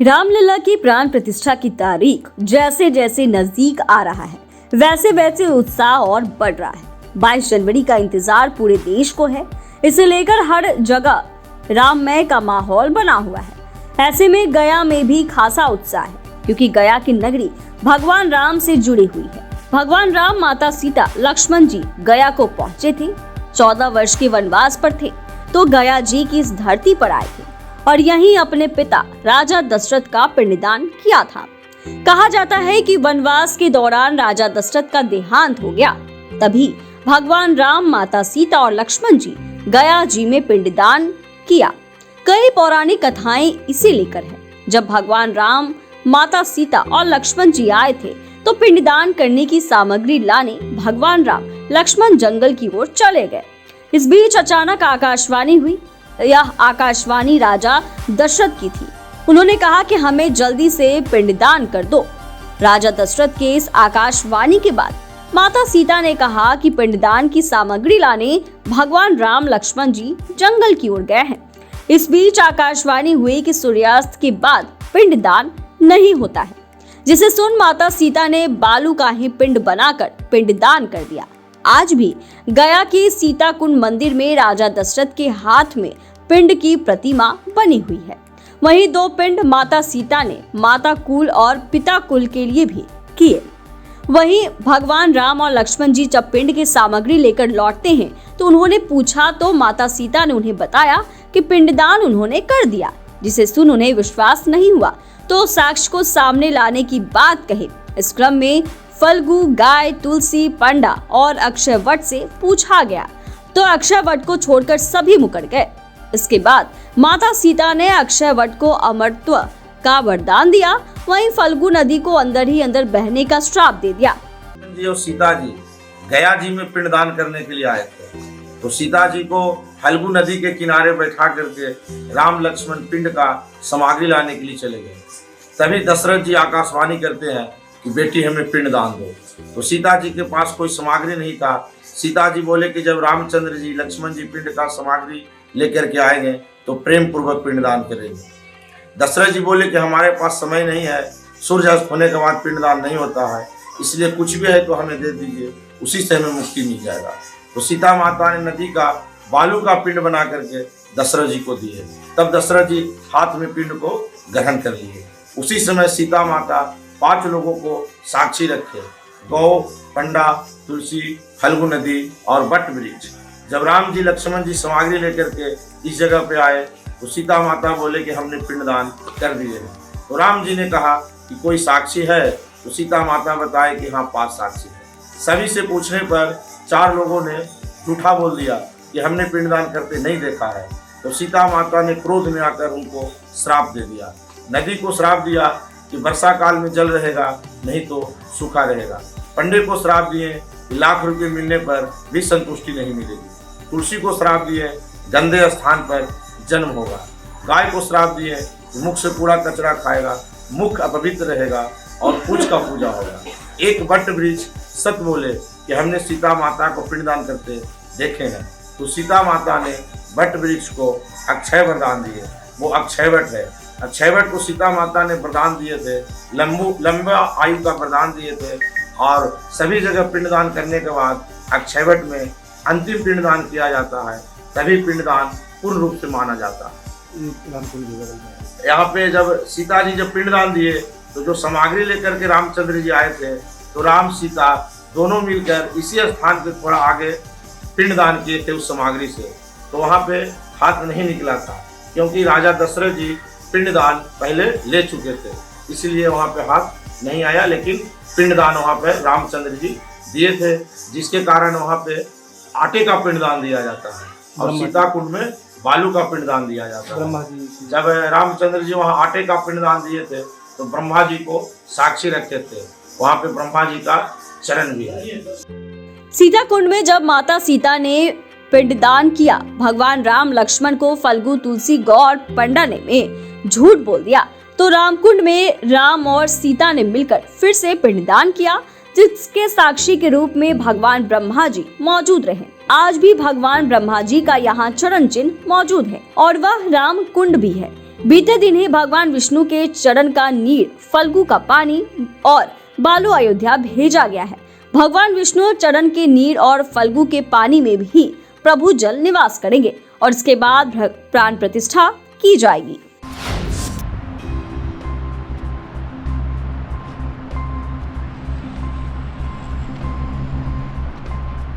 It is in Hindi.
रामलला की प्राण प्रतिष्ठा की तारीख जैसे जैसे नजदीक आ रहा है, वैसे वैसे उत्साह और बढ़ रहा है। 22 जनवरी का इंतजार पूरे देश को है। इसे लेकर हर जगह राममय का माहौल बना हुआ है। ऐसे में गया में भी खासा उत्साह है, क्योंकि गया की नगरी भगवान राम से जुड़ी हुई है। भगवान राम, माता सीता, लक्ष्मण जी गया को पहुंचे थे। 14 वर्ष के वनवास पर थे तो गया जी की इस धरती पर आए थे और यहीं अपने पिता राजा दशरथ का पिंडदान किया था। कहा जाता है कि वनवास के दौरान राजा दशरथ का देहांत हो गया, तभी भगवान राम, माता सीता और लक्ष्मण जी गया जी में पिंडदान किया। कई पौराणिक कथाएं इसे लेकर है। जब भगवान राम, माता सीता और लक्ष्मण जी आए थे तो पिंडदान करने की सामग्री लाने भगवान राम, लक्ष्मण जंगल की ओर चले गए। इस बीच अचानक आकाशवाणी हुई। यह आकाशवाणी राजा दशरथ की थी। उन्होंने कहा कि हमें जल्दी से पिंडदान कर दो। राजा दशरथ के इस आकाशवाणी के बाद माता सीता ने कहा कि पिंडदान की सामग्री लाने भगवान राम, लक्ष्मण जी जंगल की ओर गए हैं। इस बीच आकाशवाणी हुई कि सूर्यास्त के बाद पिंडदान नहीं होता है, जिसे सुन माता सीता ने बालू का ही पिंड बनाकर पिंडदान कर दिया। आज भी गया के सीता कुंड मंदिर में राजा दशरथ के हाथ में पिंड की प्रतिमा बनी हुई है। वहीं 2 पिंड माता सीता ने माता कुल और पिता कुल के लिए भी किए। वहीं भगवान राम और लक्ष्मण जी जब पिंड की सामग्री लेकर लौटते हैं तो उन्होंने पूछा तो माता सीता ने उन्हें बताया कि पिंडदान उन्होंने कर दिया, जिसे सुन उन्हें विश्वास नहीं हुआ तो साक्ष्य को सामने लाने की बात कही। इस क्रम में फल्गु, गाय, तुलसी, पंडा और अक्षय वट से पूछा गया तो अक्षय वट को छोड़कर सभी मुकर गए। इसके बाद माता सीता ने अक्षय वट को अमरत्व का वरदान दिया। वहीं फल्गु नदी को अंदर ही अंदर बहने का श्राप दे दिया। जी और सीता जी गया जी में पिंडदान करने के लिए आए थे, तो सीता जी को फल्गु नदी के किनारे बैठा करके राम, लक्ष्मण पिंड का सामग्री लाने के लिए चले गए। तभी दशरथ जी आकाशवाणी करते हैं कि बेटी हमें पिंडदान दो। तो सीता जी के पास कोई सामग्री नहीं था। सीता जी बोले कि जब रामचंद्र जी, लक्ष्मण जी पिंड का सामग्री लेकर के आएंगे तो प्रेम पूर्वक पिंडदान करेंगे। दशरथ जी बोले कि हमारे पास समय नहीं है, सूर्य अस्त होने के बाद पिंडदान नहीं होता है, इसलिए कुछ भी है तो हमें दे दीजिए, उसी से हमें मुक्ति मिल जाएगा। तो सीता माता ने नदी का बालू का पिंड बना करके दशरथ जी को दिए। तब दशरथ जी हाथ में पिंड को ग्रहण कर लिए। उसी समय सीता माता 5 लोगों को साक्षी रखे, गौ, पंडा, तुलसी, फल्गु नदी और वट वृक्ष। जब राम जी, लक्ष्मण जी सामग्री लेकर के इस जगह पे आए तो सीता माता बोले कि हमने पिंडदान कर दिए। तो राम जी ने कहा कि कोई साक्षी है? तो सीता माता बताए कि हाँ, 5 साक्षी है। सभी से पूछने पर 4 लोगों ने झूठा बोल दिया कि हमने पिंडदान करते नहीं देखा है। तो सीता माता ने क्रोध में आकर उनको श्राप दे दिया। नदी को श्राप दिया कि वर्षा काल में जल रहेगा, नहीं तो सूखा रहेगा। पंडे को श्राप दिए कि लाख रुपए मिलने पर भी संतुष्टि नहीं मिलेगी। तुलसी को श्राप दिए गंदे स्थान पर जन्म होगा। गाय को श्राप दिए कि मुख से कूड़ा कचरा खाएगा, मुख अपवित्र रहेगा और पूछ का पूजा होगा। एक वट वृक्ष सत्य बोले कि हमने सीता माता को पिंडदान करते देखे हैं। तो सीता माता ने वट वृक्ष को अक्षय वरदान दिए, वो अक्षय वट है। अक्षय वट को सीता माता ने वरदान दिए थे, लंबा आयु का वरदान दिए थे। और सभी जगह पिंडदान करने के बाद अक्षय वट में अंतिम पिंडदान किया जाता है, तभी पिंडदान पूर्ण रूप से माना जाता है। यहाँ पे जब सीता जी जब पिंडदान दिए तो जो सामग्री लेकर के रामचंद्र जी आए थे, तो राम सीता दोनों मिलकर इसी स्थान पे थोड़ा आगे पिंडदान किए थे उस सामग्री से। तो वहाँ पे हाथ नहीं निकला था, क्योंकि राजा दशरथ जी पिंडदान पहले ले चुके थे, इसलिए वहाँ पे हाथ नहीं आया। लेकिन पिंडदान वहाँ पे रामचंद्र जी दिए थे, जिसके कारण वहाँ पे आटे का पिंडदान दिया जाता है और सीता कुंड में बालू का पिंडदान दिया जाता है। जब रामचंद्र जी वहाँ आटे का पिंडदान दिए थे तो ब्रह्मा जी को साक्षी रखे थे, वहाँ पे ब्रह्मा जी का चरण भी है। सीता कुंड में जब माता सीता ने पिंडदान किया, भगवान राम, लक्ष्मण को फल्गु, तुलसी, गौ और पंडा ने में झूठ बोल दिया, तो रामकुंड में राम और सीता ने मिलकर फिर से पिंडदान किया, जिसके साक्षी के रूप में भगवान ब्रह्मा जी मौजूद रहे। आज भी भगवान ब्रह्मा जी का यहाँ चरण चिन्ह मौजूद है और वह राम कुंड भी है। बीते दिन ही भगवान विष्णु के चरण का नीर, फल्गु का पानी और बालू अयोध्या भेजा गया है। भगवान विष्णु चरण के नीर और फल्गु के पानी में भी प्रभु जल निवास करेंगे और इसके बाद प्राण प्रतिष्ठा की जाएगी।